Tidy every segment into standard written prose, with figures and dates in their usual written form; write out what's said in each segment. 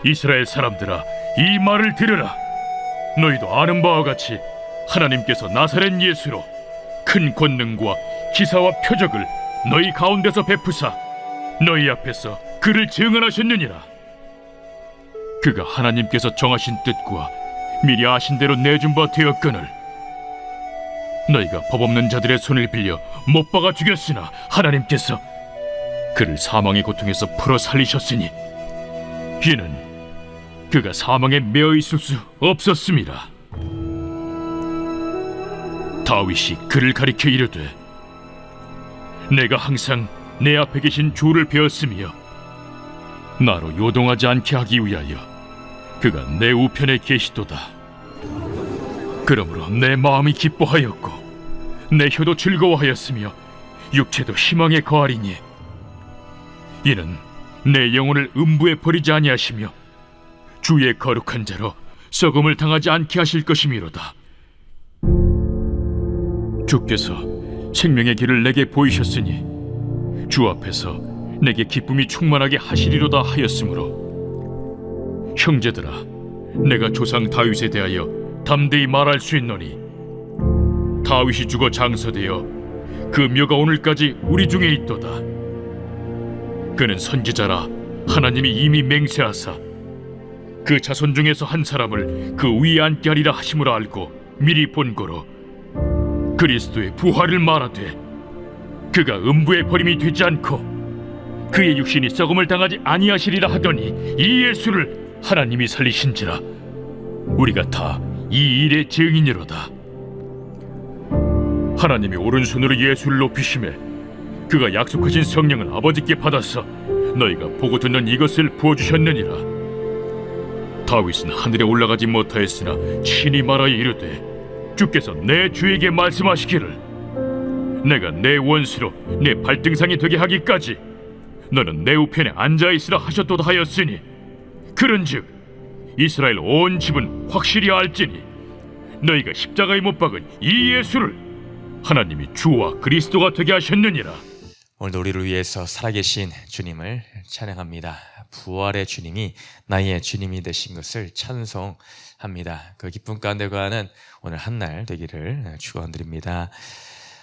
이스라엘 사람들아, 이 말을 들으라. 너희도 아는 바와 같이 하나님께서 나사렛 예수로 큰 권능과 기사와 표적을 너희 가운데서 베푸사 너희 앞에서 그를 증언하셨느니라. 그가 하나님께서 정하신 뜻과 미리 아신 대로 내준 바 되었거늘 너희가 법 없는 자들의 손을 빌려 못 박아 죽였으나 하나님께서 그를 사망의 고통에서 풀어 살리셨으니 이는 그가 사망에 매어 있을 수 없었음이라. 다윗이 그를 가리켜 이르되 내가 항상 내 앞에 계신 주를 배웠으며 나로 요동하지 않게 하기 위하여 그가 내 우편에 계시도다. 그러므로 내 마음이 기뻐하였고 내 혀도 즐거워하였으며 육체도 희망에 거하리니 이는 내 영혼을 음부에 버리지 아니하시며 주의 거룩한 자로 썩음을 당하지 않게 하실 것이미로다. 주께서 생명의 길을 내게 보이셨으니 주 앞에서 내게 기쁨이 충만하게 하시리로다 하였으므로 형제들아, 내가 조상 다윗에 대하여 담대히 말할 수 있노니 다윗이 죽어 장서되어 그 묘가 오늘까지 우리 중에 있도다. 그는 선지자라 하나님이 이미 맹세하사 그 자손 중에서 한 사람을 그 위에 앉게 하리라 하심으로 알고 미리 본고로 그리스도의 부활을 말하되 그가 음부에 버림이 되지 않고 그의 육신이 썩음을 당하지 아니하시리라 하더니 이 예수를 하나님이 살리신지라. 우리가 다 이 일의 증인이로다. 하나님이 오른손으로 예수를 높이심에 그가 약속하신 성령을 아버지께 받아서 너희가 보고 듣는 이것을 부어주셨느니라. 다윗은 하늘에 올라가지 못하였으나 친히 말하여 이르되 주께서 내 주에게 말씀하시기를 내가 내 원수로 내 발등상이 되게 하기까지 너는 내 우편에 앉아있으라 하셨도다 하였으니 그런즉 이스라엘 온 집은 확실히 알지니 너희가 십자가에 못 박은 이 예수를 하나님이 주와 그리스도가 되게 하셨느니라. 오늘도 우리를 위해서 살아계신 주님을 찬양합니다. 부활의 주님이 나의 주님이 되신 것을 찬송합니다. 그 기쁨 가운데 거하는 오늘 한날 되기를 축원드립니다.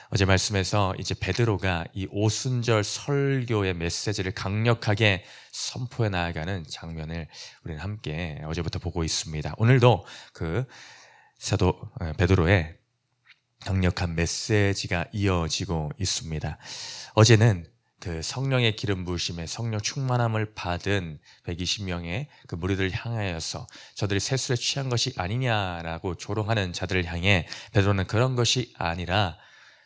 어제 말씀에서 이제 베드로가 이 오순절 설교의 메시지를 강력하게 선포해 나아가는 장면을 우리는 함께 어제부터 보고 있습니다. 오늘도 그 사도 베드로의 강력한 메시지가 이어지고 있습니다. 어제는 그 성령의 기름 부으심에 성령 충만함을 받은 120명의 그 무리들을 향하여서 저들이 세술에 취한 것이 아니냐라고 조롱하는 자들을 향해 베드로는 그런 것이 아니라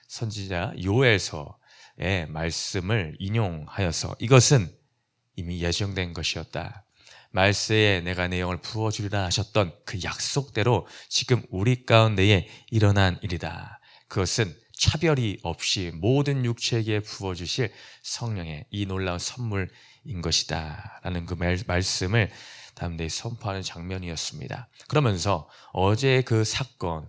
선지자 요엘서의 말씀을 인용하여서 이것은 이미 예정된 것이었다. 말세에 내가 내 영을 부어주리라 하셨던 그 약속대로 지금 우리 가운데에 일어난 일이다. 그것은 차별이 없이 모든 육체에게 부어주실 성령의 이 놀라운 선물인 것이다 라는 그 말씀을 담대히 선포하는 장면이었습니다. 그러면서 어제 그 사건,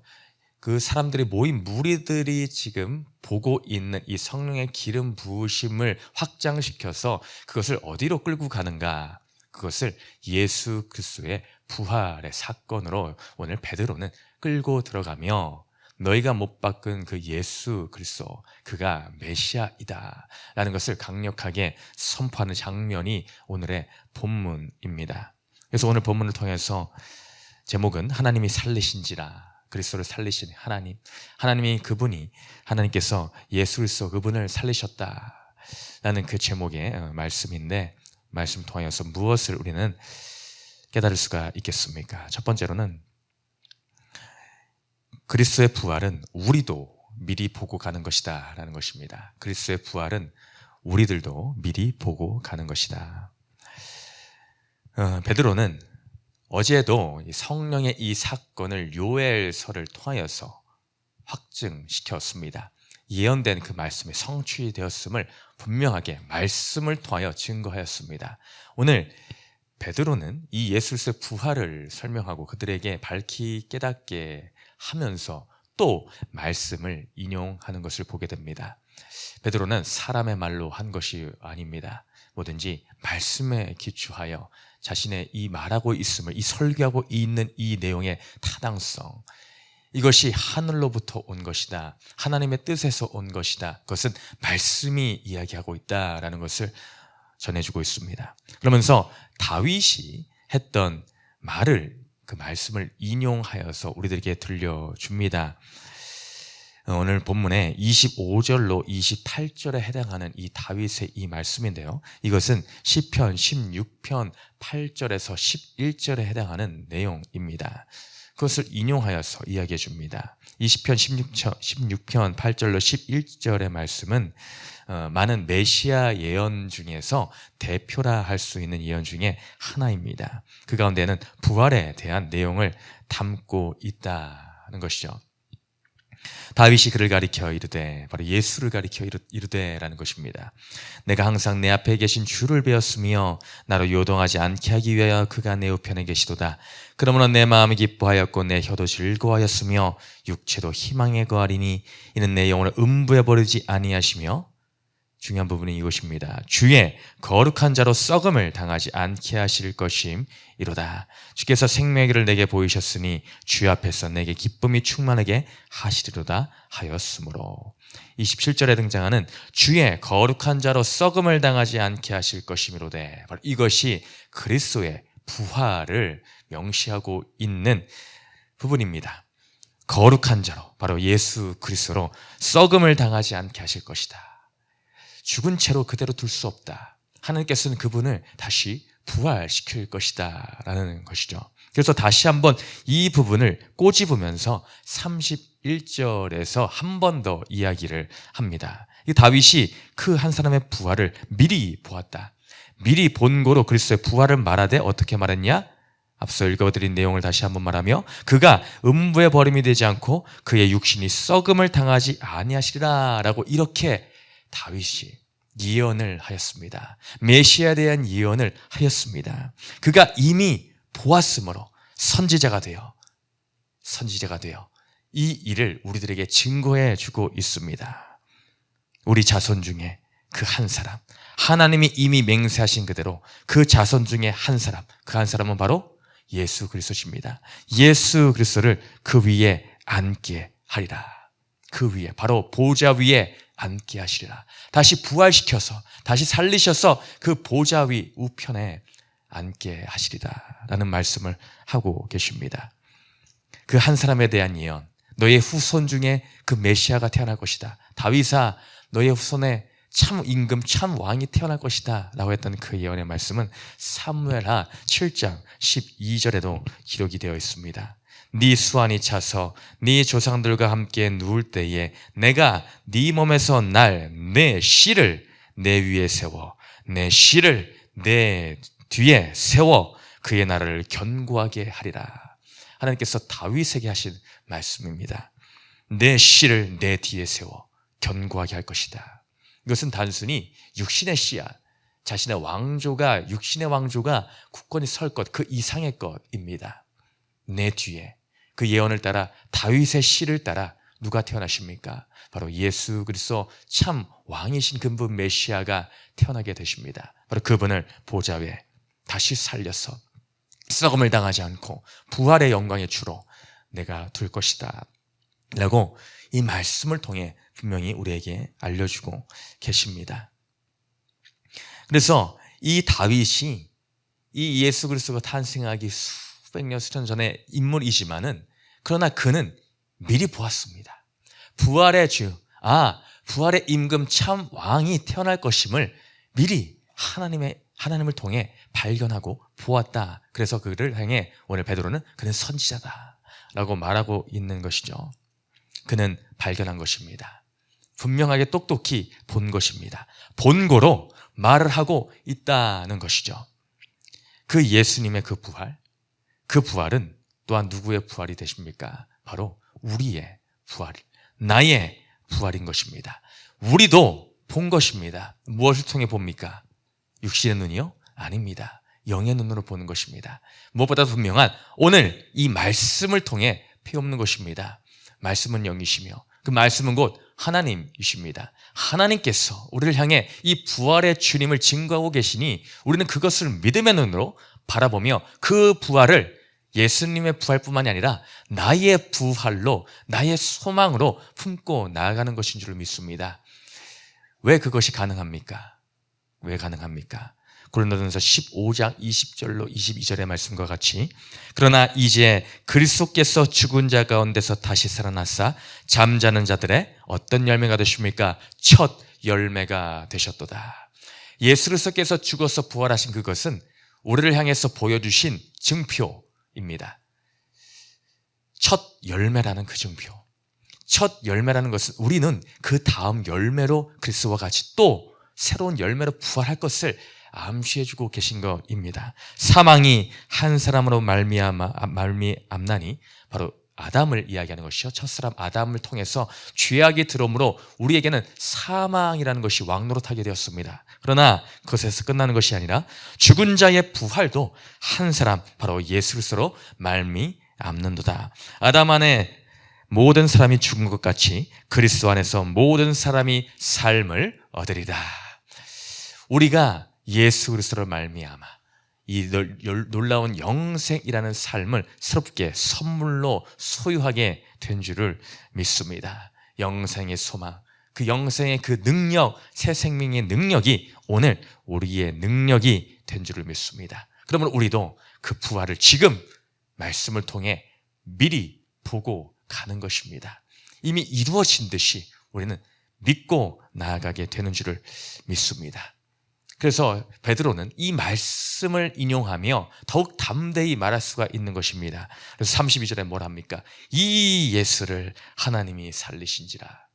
그 사람들이 모인 무리들이 지금 보고 있는 이 성령의 기름 부으심을 확장시켜서 그것을 어디로 끌고 가는가? 그것을 예수 그리스도의 부활의 사건으로 오늘 베드로는 끌고 들어가며 너희가 못 바꾼 그 예수 그리스도, 그가 메시아이다 라는 것을 강력하게 선포하는 장면이 오늘의 본문입니다. 그래서 오늘 본문을 통해서 제목은 하나님이 살리신지라, 그리스도를 살리신 하나님, 하나님이 그분이 하나님께서 예수 그리스도 그분을 살리셨다 라는 그 제목의 말씀인데, 말씀 통하여서 무엇을 우리는 깨달을 수가 있겠습니까? 첫 번째로는 그리스도의 부활은 우리도 미리 보고 가는 것이다 라는 것입니다. 그리스도의 부활은 우리들도 미리 보고 가는 것이다. 베드로는 어제도 성령의 이 사건을 요엘서를 통하여서 확증시켰습니다. 예언된 그 말씀이 성취되었음을 분명하게 말씀을 통하여 증거하였습니다. 오늘 베드로는 이 예수 그리스도의 부활을 설명하고 그들에게 밝히 깨닫게 하면서 또 말씀을 인용하는 것을 보게 됩니다. 베드로는 사람의 말로 한 것이 아닙니다. 뭐든지 말씀에 기초하여 자신의 이 말하고 있음을, 이 설교하고 있는 이 내용의 타당성, 이것이 하늘로부터 온 것이다, 하나님의 뜻에서 온 것이다, 그것은 말씀이 이야기하고 있다라는 것을 전해주고 있습니다. 그러면서 다윗이 했던 말을, 그 말씀을 인용하여서 우리들에게 들려줍니다. 오늘 본문에 25절로 28절에 해당하는 이 다윗의 이 말씀인데요, 이것은 시편 16편 8절에서 11절에 해당하는 내용입니다. 그것을 인용하여서 이야기해 줍니다. 이 시편 16편 8절로 11절의 말씀은 많은 메시아 예언 중에서 대표라 할 수 있는 예언 중에 하나입니다. 그 가운데는 부활에 대한 내용을 담고 있다는 것이죠. 다윗이 그를 가리켜 이르되, 바로 예수를 가리켜 이르되라는 것입니다. 내가 항상 내 앞에 계신 주를 배웠으며 나로 요동하지 않게 하기 위하여 그가 내 우편에 계시도다. 그러므로 내 마음이 기뻐하였고 내 혀도 즐거워하였으며 육체도 희망에 거하리니 이는 내 영혼을 음부에 버리지 아니하시며, 중요한 부분이 이것입니다. 주의 거룩한 자로 썩음을 당하지 않게 하실 것임 이로다. 주께서 생명의 길을 내게 보이셨으니 주 앞에서 내게 기쁨이 충만하게 하시리로다 하였으므로. 27절에 등장하는 주의 거룩한 자로 썩음을 당하지 않게 하실 것이미로되, 바로 이것이 그리스도의 부활을 명시하고 있는 부분입니다. 거룩한 자로, 바로 예수 그리스도로 썩음을 당하지 않게 하실 것이다. 죽은 채로 그대로 둘 수 없다. 하나님께서는 그분을 다시 부활시킬 것이다 라는 것이죠. 그래서 다시 한번 이 부분을 꼬집으면서 31절에서 한 번 더 이야기를 합니다. 이 다윗이 그 한 사람의 부활을 미리 보았다. 미리 본 고로 그리스도의 부활을 말하되 어떻게 말했냐? 앞서 읽어드린 내용을 다시 한번 말하며, 그가 음부에 버림이 되지 않고 그의 육신이 썩음을 당하지 아니하시리라 라고 이렇게 다윗이 예언을 하였습니다. 메시아에 대한 예언을 하였습니다. 그가 이미 보았으므로 선지자가 되어 이 일을 우리들에게 증거해 주고 있습니다. 우리 자손 중에 그 한 사람, 하나님이 이미 맹세하신 그대로 그 자손 중에 한 사람, 그 한 사람은 바로 예수 그리스도십니다. 예수 그리스도를 그 위에 앉게 하리라. 그 위에, 바로 보좌 위에 앉게 하시리라. 다시 부활시켜서, 다시 살리셔서 그 보좌 위 우편에 앉게 하시리라 라는 말씀을 하고 계십니다. 그 한 사람에 대한 예언, 너의 후손 중에 그 메시아가 태어날 것이다. 다윗아, 너의 후손에 참 임금, 참 왕이 태어날 것이다 라고 했던 그 예언의 말씀은 사무엘하 7장 12절에도 기록이 되어 있습니다. 네 수완이 차서 네 조상들과 함께 누울 때에 내가 네 몸에서 날 내 씨를 내 위에 세워 내 씨를 내 뒤에 세워 그의 나라를 견고하게 하리라. 하나님께서 다윗에게 하신 말씀입니다. 내 씨를 내 뒤에 세워 견고하게 할 것이다. 이것은 단순히 육신의 씨야, 자신의 왕조가, 육신의 왕조가 굳건히 설 것, 그 이상의 것입니다. 내 뒤에 그 예언을 따라, 다윗의 씨를 따라 누가 태어나십니까? 바로 예수 그리스도 참 왕이신 그분 메시아가 태어나게 되십니다. 바로 그분을 보좌 위에 다시 살려서 썩음을 당하지 않고 부활의 영광의 주로 내가 둘 것이다 라고 이 말씀을 통해 분명히 우리에게 알려주고 계십니다. 그래서 이 다윗이 이 예수 그리스도가 탄생하기 수백 년 수천 전의 인물이지만은, 그러나 그는 미리 보았습니다. 부활의 주, 부활의 임금 참 왕이 태어날 것임을 미리 하나님을 통해 발견하고 보았다. 그래서 그를 향해 오늘 베드로는 그는 선지자다 라고 말하고 있는 것이죠. 그는 발견한 것입니다. 분명하게 똑똑히 본 것입니다. 본고로 말을 하고 있다는 것이죠. 그 예수님의 그 부활은 또한 누구의 부활이 되십니까? 바로 우리의 부활, 나의 부활인 것입니다. 우리도 본 것입니다. 무엇을 통해 봅니까? 육신의 눈이요? 아닙니다. 영의 눈으로 보는 것입니다. 무엇보다 분명한 오늘 이 말씀을 통해 피없는 것입니다. 말씀은 영이시며 그 말씀은 곧 하나님이십니다. 하나님께서 우리를 향해 이 부활의 주님을 증거하고 계시니 우리는 그것을 믿음의 눈으로 바라보며 그 부활을 예수님의 부활뿐만이 아니라 나의 부활로, 나의 소망으로 품고 나아가는 것인 줄 믿습니다. 왜 그것이 가능합니까? 왜 가능합니까? 고린도전서 15장 20절로 22절의 말씀과 같이 그러나 이제 그리스도께서 죽은 자 가운데서 다시 살아나사 잠자는 자들의 어떤 열매가 되십니까? 첫 열매가 되셨도다. 예수 그리스도께서 죽어서 부활하신 그것은 우리를 향해서 보여주신 증표입니다. 첫 열매라는 그 증표. 첫 열매라는 것은 우리는 그 다음 열매로 그리스도와 같이 또 새로운 열매로 부활할 것을 암시해주고 계신 것입니다. 사망이 한 사람으로 말미암나니 바로 아담을 이야기하는 것이죠. 첫사람 아담을 통해서 죄악이 들어오므로 우리에게는 사망이라는 것이 왕노릇하게 되었습니다. 그러나 그것에서 끝나는 것이 아니라 죽은 자의 부활도 한 사람 바로 예수 그리스도로 말미암는도다. 아담 안에 모든 사람이 죽은 것 같이 그리스도 안에서 모든 사람이 삶을 얻으리라. 우리가 예수 그리스도로 말미암아 이 놀라운 영생이라는 삶을 새롭게 선물로 소유하게 된 줄을 믿습니다. 영생의 소망, 그 영생의 그 능력, 새 생명의 능력이 오늘 우리의 능력이 된 줄을 믿습니다. 그러면 우리도 그 부활을 지금 말씀을 통해 미리 보고 가는 것입니다. 이미 이루어진 듯이 우리는 믿고 나아가게 되는 줄을 믿습니다. 그래서 베드로는 이 말씀을 인용하며 더욱 담대히 말할 수가 있는 것입니다. 그래서 32절에 뭘 합니까? 이 예수를 하나님이 살리신지라.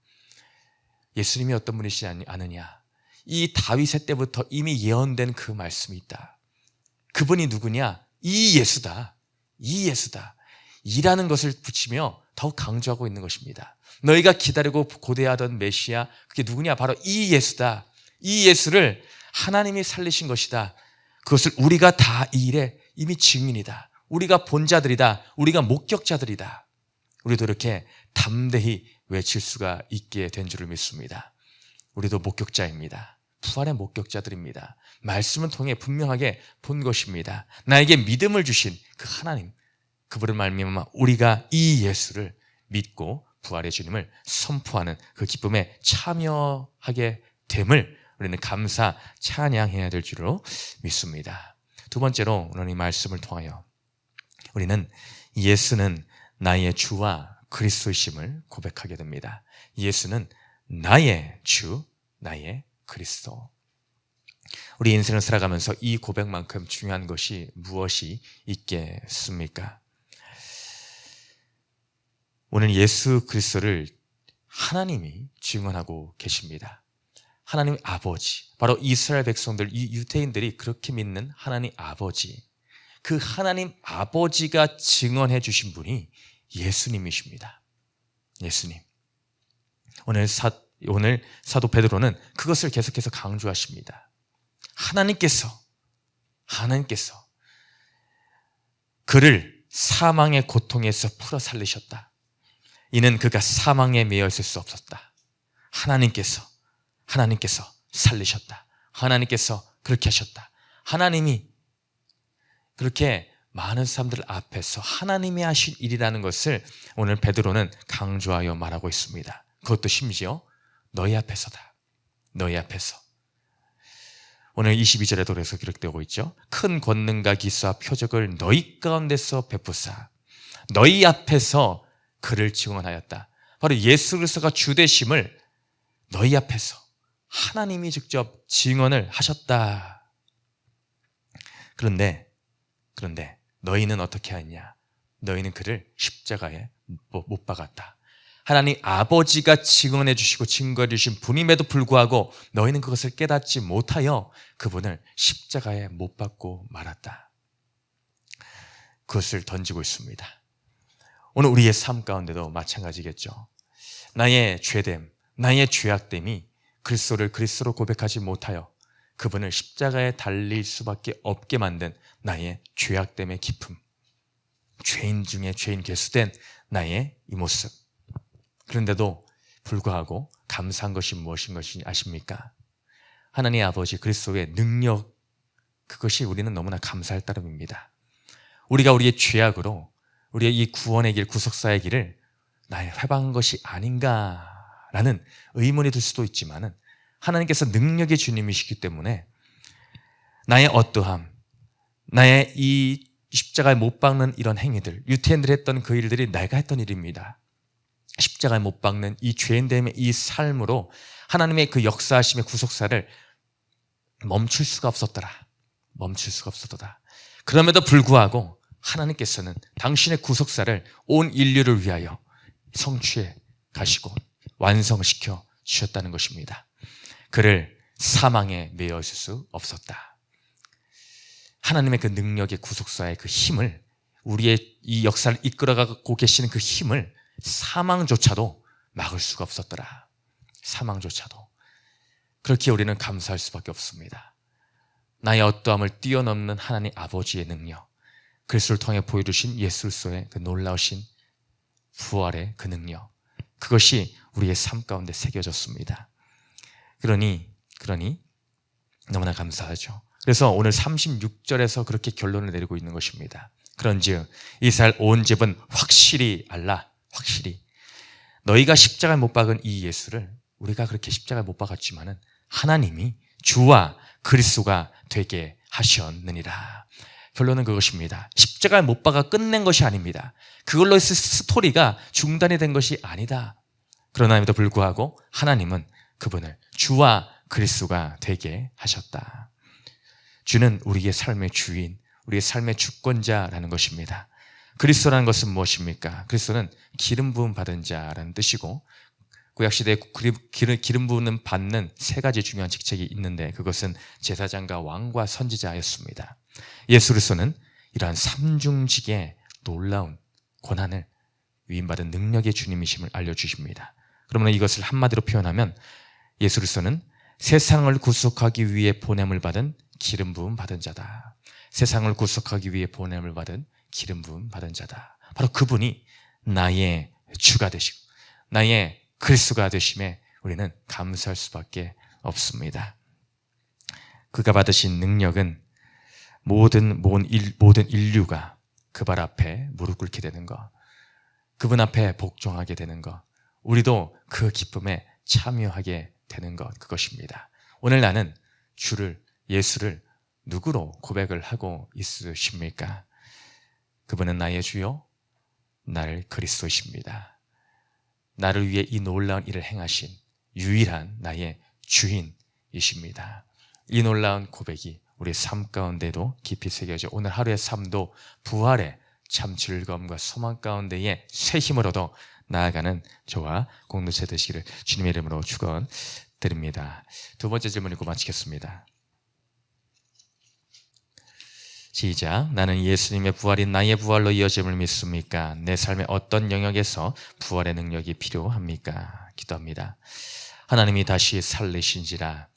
예수님이 어떤 분이시지 아느냐? 이 다윗의 때부터 이미 예언된 그 말씀이 있다. 그분이 누구냐? 이 예수다. 이 예수다. 이라는 것을 붙이며 더욱 강조하고 있는 것입니다. 너희가 기다리고 고대하던 메시아, 그게 누구냐? 바로 이 예수다. 이 예수를 하나님이 살리신 것이다. 그것을 우리가 다 이 일에 이미 증인이다. 우리가 본자들이다. 우리가 목격자들이다. 우리도 이렇게 담대히 외칠 수가 있게 된 줄을 믿습니다. 우리도 목격자입니다. 부활의 목격자들입니다. 말씀을 통해 분명하게 본 것입니다. 나에게 믿음을 주신 그 하나님, 그분을 말미암아 우리가 이 예수를 믿고 부활의 주님을 선포하는 그 기쁨에 참여하게 됨을 우리는 감사 찬양해야 될 줄로 믿습니다. 두 번째로 오늘 이 말씀을 통하여 우리는 예수는 나의 주와 그리스도이심을 고백하게 됩니다. 예수는 나의 주, 나의 그리스도. 우리 인생을 살아가면서 이 고백만큼 중요한 것이 무엇이 있겠습니까? 오늘 예수 그리스도를 하나님이 증언하고 계십니다. 하나님 아버지, 바로 이스라엘 백성들, 이 유대인들이 그렇게 믿는 하나님 아버지, 그 하나님 아버지가 증언해 주신 분이 예수님이십니다. 예수님. 오늘 사도 베드로는 그것을 계속해서 강조하십니다. 하나님께서 그를 사망의 고통에서 풀어 살리셨다. 이는 그가 사망에 매여 있을 수 없었다. 하나님께서 살리셨다. 하나님께서 그렇게 하셨다. 하나님이 그렇게 많은 사람들 앞에서 하나님이 하신 일이라는 것을 오늘 베드로는 강조하여 말하고 있습니다. 그것도 심지어 너희 앞에서다. 너희 앞에서. 오늘 22절에도 그래서 기록되고 있죠. 큰 권능과 기사와 표적을 너희 가운데서 베푸사 너희 앞에서 그를 증언하였다. 바로 예수 그리스도가 주 되심을 너희 앞에서 하나님이 직접 증언을 하셨다. 그런데 너희는 어떻게 하였냐? 너희는 그를 십자가에 못 박았다. 하나님 아버지가 증언해 주시고 증거해 주신 분임에도 불구하고 너희는 그것을 깨닫지 못하여 그분을 십자가에 못 박고 말았다. 그것을 던지고 있습니다. 오늘 우리의 삶 가운데도 마찬가지겠죠. 나의 죄됨, 나의 죄악됨이 그리스도를 그리스도로 고백하지 못하여 그분을 십자가에 달릴 수밖에 없게 만든 나의 죄악됨의 깊음, 죄인 중에 죄인 괴수된 나의 이 모습. 그런데도 불구하고 감사한 것이 무엇인 것이 아십니까? 하나님 아버지 그리스도의 능력, 그것이 우리는 너무나 감사할 따름입니다. 우리가 우리의 죄악으로 우리의 이 구원의 길, 구속사의 길을 나의 회방한 것이 아닌가라는 의문이 들 수도 있지만은 하나님께서 능력의 주님이시기 때문에 나의 어떠함, 나의 이 십자가에 못 박는 이런 행위들, 유태인들이 했던 그 일들이 내가 했던 일입니다. 십자가에 못 박는 이 죄인됨의 이 삶으로 하나님의 그 역사하심의 구속사를 멈출 수가 없었더라. 멈출 수가 없었더라. 그럼에도 불구하고 하나님께서는 당신의 구속사를 온 인류를 위하여 성취해 가시고 완성시켜 주셨다는 것입니다. 그를 사망에 매어 있을 수 없었다. 하나님의 그 능력의 구속사의 그 힘을, 우리의 이 역사를 이끌어가고 계시는 그 힘을 사망조차도 막을 수가 없었더라. 사망조차도. 그렇게 우리는 감사할 수밖에 없습니다. 나의 어떠함을 뛰어넘는 하나님 아버지의 능력, 그리스도를 통해 보여주신 예수로서의 그 놀라우신 부활의 그 능력, 그것이 우리의 삶 가운데 새겨졌습니다. 그러니 너무나 감사하죠. 그래서 오늘 36절에서 그렇게 결론을 내리고 있는 것입니다. 그런즉 이스라엘 온 집은 확실히 알라, 확실히 너희가 십자가에 못 박은 이 예수를, 우리가 그렇게 십자가에 못 박았지만은 하나님이 주와 그리스도가 되게 하셨느니라. 결론은 그것입니다. 십자가에 못 박아 끝낸 것이 아닙니다. 그걸로 해서 스토리가 중단이 된 것이 아니다. 그러나에도 불구하고 하나님은 그분을 주와 그리스도가 되게 하셨다. 주는 우리의 삶의 주인, 우리의 삶의 주권자라는 것입니다. 그리스도라는 것은 무엇입니까? 그리스도는 기름 부음 받은 자라는 뜻이고, 구약시대에 기름 부음을 받는 세 가지 중요한 직책이 있는데 그것은 제사장과 왕과 선지자였습니다. 예수 그리스도는 이러한 삼중직의 놀라운 권한을 위임받은 능력의 주님이심을 알려주십니다. 그러면 이것을 한마디로 표현하면 예수 그리스도는 세상을 구속하기 위해 보냄을 받은 기름 부음 받은 자다. 세상을 구속하기 위해 보냄을 받은 기름 부음 받은 자다. 바로 그분이 나의 주가 되시고 나의 그리스도가 되심에 우리는 감사할 수밖에 없습니다. 그가 받으신 능력은 모든 인류가 그 발 앞에 무릎 꿇게 되는 것, 그분 앞에 복종하게 되는 것, 우리도 그 기쁨에 참여하게 되는 것, 그것입니다. 오늘 나는 예수를 누구로 고백을 하고 있으십니까? 그분은 나의 주요, 나를 그리스도이십니다. 나를 위해 이 놀라운 일을 행하신 유일한 나의 주인이십니다. 이 놀라운 고백이 우리 삶 가운데도 깊이 새겨져 오늘 하루의 삶도 부활의 참 즐거움과 소망 가운데에 새 힘을 얻어 나아가는 저와 공동체 되시기를 주님의 이름으로 축원드립니다. 두 번째 질문 읽고 마치겠습니다. 시작. 나는 예수님의 부활이 나의 부활로 이어짐을 믿습니까? 내 삶의 어떤 영역에서 부활의 능력이 필요합니까? 기도합니다. 하나님이 다시 살리신지라.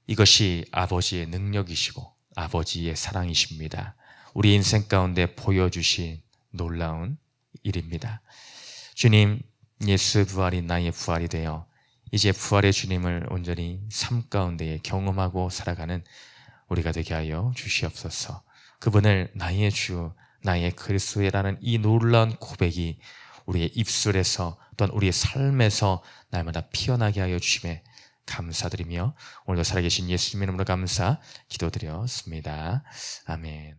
이것이 아버지의 능력이시고 아버지의 사랑이십니다. 우리 인생 가운데 보여주신 놀라운 일입니다. 주님, 예수의 부활이 나의 부활이 되어 이제 부활의 주님을 온전히 삶 가운데 경험하고 살아가는 우리가 되게 하여 주시옵소서. 그분을 나의 주, 나의 그리스도라는 이 놀라운 고백이 우리의 입술에서 또한 우리의 삶에서 날마다 피어나게 하여 주심에 감사드리며 오늘도 살아계신 예수님 이름으로 감사 기도드렸습니다. 아멘.